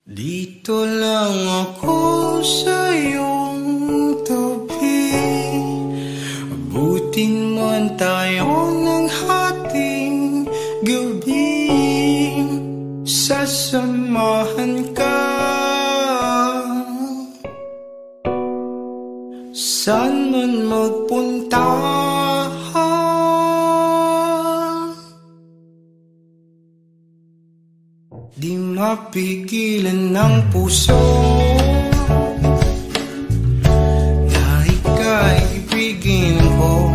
Dito lang ako sa iyong tabi, abutin man tayo ng hating gabi. Sasamahan ka saan man magpunta, di mapigilan ng puso na ika'y ibigin ko.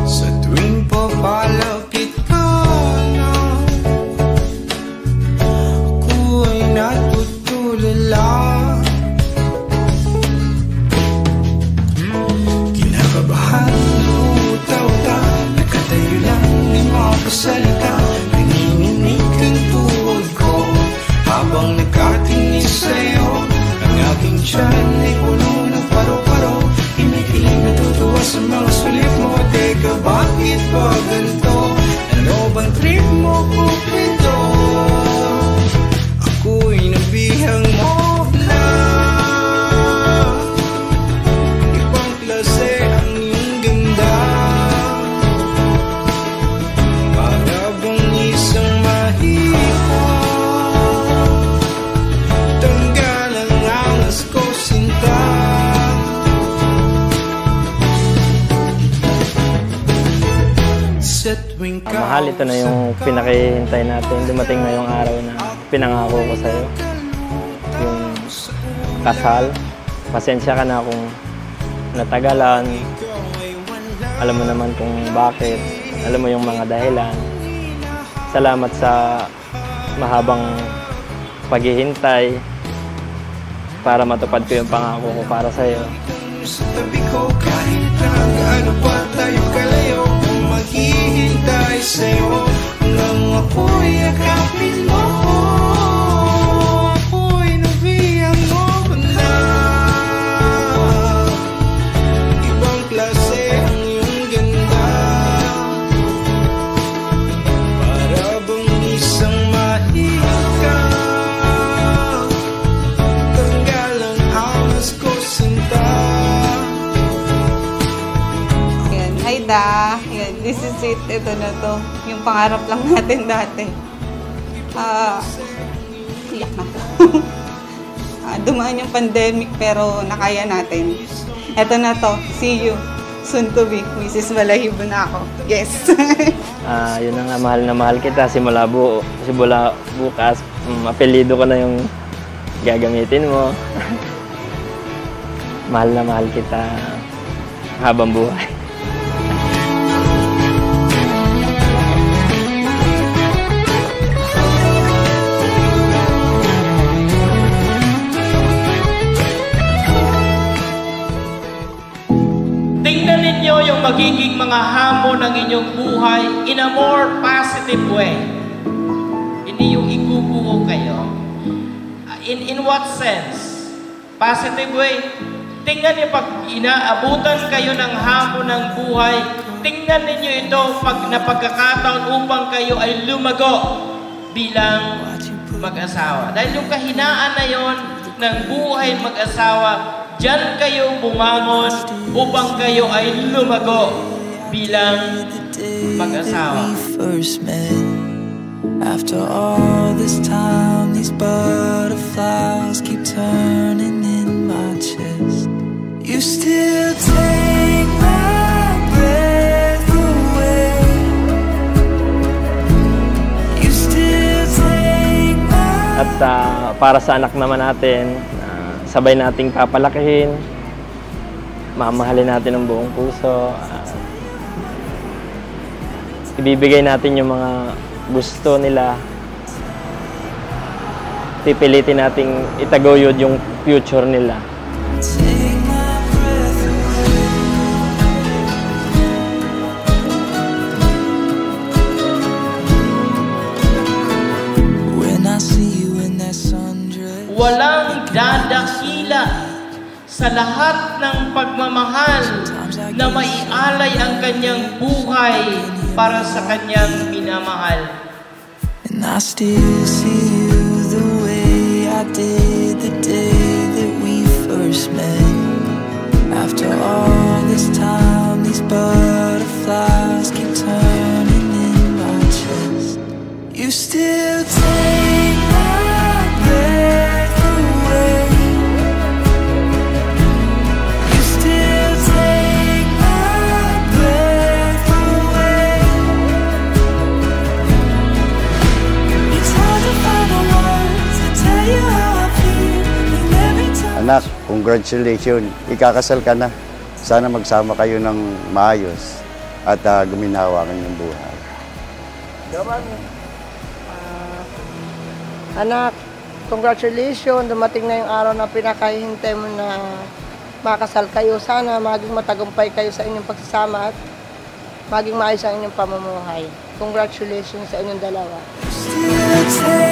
Sa tuwing papalapit ka na, ako ay natutulala. Kinakabahan, uta-uta, nakatayo lang, di makapasalita. Habang nagkatingin sa'yo, ang aking tiyan ay puno ng paro-paro. Hinihiling natutuwa sa mga sulit mo. Teka, bakit ba ganito? Ano bang trip mo, Cupido? Ako'y nabihang mo na ibang klase ang iyong ganda. Para bang isang mahika, mahal, ito na yung pinakihintay natin. Dumating na yung araw na pinangako ko sa'yo, yung kasal. Pasensya ka na kung natagalan. Alam mo naman kung bakit. Alam mo yung mga dahilan. Salamat sa mahabang paghihintay para matupad ko yung pangako ko para sa'yo. Sa tabi ko kahit ano pa tayo kalayo, maghihintay sa'yo nang ako'y yakapin mo. Ako'y nabiyang mo na ibang klase ang iyong ganda. Para bang isang mahika, tanggal ang hamas ko sinta. Hi Da, this is it. Ito na to. Yung pangarap lang natin dati. Iyak na. Dumaan yung pandemic pero nakaya natin. Ito na to. See you. Soon to be. Mrs. Balahibo na ako. Yes. Yun na nga, mahal na mahal kita. Simula bukas, apelido ko na yung gagamitin mo. Mahal na mahal kita habang buhay. Tingnan ninyo yung magiging mga hamon ng inyong buhay in a more positive way. Hindi yung iguguho kayo. In what sense? Positive way. Tingnan niyo pag inaabutan kayo ng hamon ng buhay, tingnan ninyo ito pag napagkakataon upang kayo ay lumago bilang mag-asawa. Dahil yung kahinaan na yon ng buhay mag-asawa, diyan kayo bumangon upang kayo ay lumago bilang mag-asawa. After all this time, these butterflies keep turning in my chest. You still take my breath away. You still take my... At para sa anak naman natin, sabay nating papalakihin, mamahalin natin ng buong puso, ibibigay natin yung mga gusto nila, pipilitin nating itaguyod yung future nila. Walang dadakila sa lahat ng pagmamahal na maialay ang kanyang buhay para sa kanyang minamahal. And I still see you did the day that we first met. After all this time, these butterflies keep turning in my chest. You still take my breath away. You still take my breath away. It's hard to find the words to tell you how I feel. And every time Anak, congratulations. Ikakasal ka na. Sana magsama kayo ng maayos at guminawa ang inyong buhay. Anak, congratulations. Dumating na yung araw na pinakahihintay mo na makasal kayo. Sana maging matagumpay kayo sa inyong pagsasama at maging maayos ang inyong pamumuhay. Congratulations sa inyong dalawa. still take